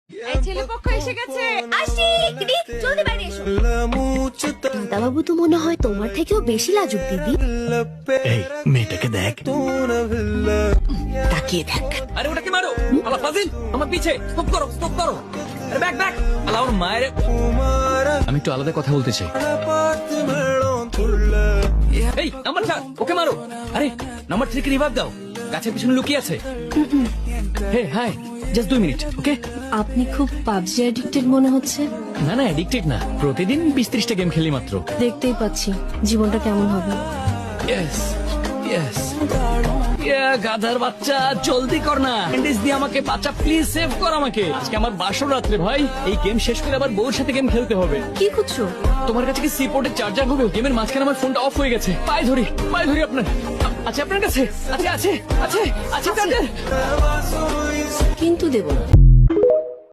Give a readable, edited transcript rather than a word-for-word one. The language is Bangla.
এই ছেলেপক্ষ এসে গেছে। আসি, রিক, জলদি বাইরে এসো। দাদাবাবু তো মনে হয় তোমার থেকেও বেশি লাজুক দিদি। এই মেয়েটাকে দেখ, তাকিয়ে দেখ। আরে ওটাকে মারো, আলা ফাজিল আমার পিছে। স্টপ করো, স্টপ করো। আরে ব্যাক ব্যাক। আলা ওর মায়ের। আমি একটু আলাদা কথা বলতে চাই। এই নাম্বার 4 ওকে মারো। আরে নাম্বার 3 কে রিভাইভ দাও, গাছের পিছনে লুকিয়ে আছে। হে হাই, জাস্ট 2 মিনিট, ওকে? আপনি খুব পাবজি অ্যাডিক্টেড মনে হচ্ছে। না না, অ্যাডিক্টেড না, প্রতিদিন 20-30টা গেম খেলি মাত্র। দেখতেই পাচ্ছি জীবনটা কেমন হবে। Yes yes. গাধার বাচ্চা, জলদি কর না। এন্ডিস দিয়ে আমাকে বাচ্চা, প্লিজ সেভ কর আমাকে। আজকে আমার বাসর রাত্রে ভাই, এই গেম শেষ করে আবার বউর সাথে গেম খেলতে হবে। কি খুঁজছো? তোমার কাছে কি সি পোর্টের চার্জার হবে? গেমের মাঝখানে আমার ফোনটা অফ হয়ে গেছে। পায়ে ধরি আপনার। আছে আপনার কাছে? আছে আছে আছে আছে চার্জার। কিন্তু দেব না।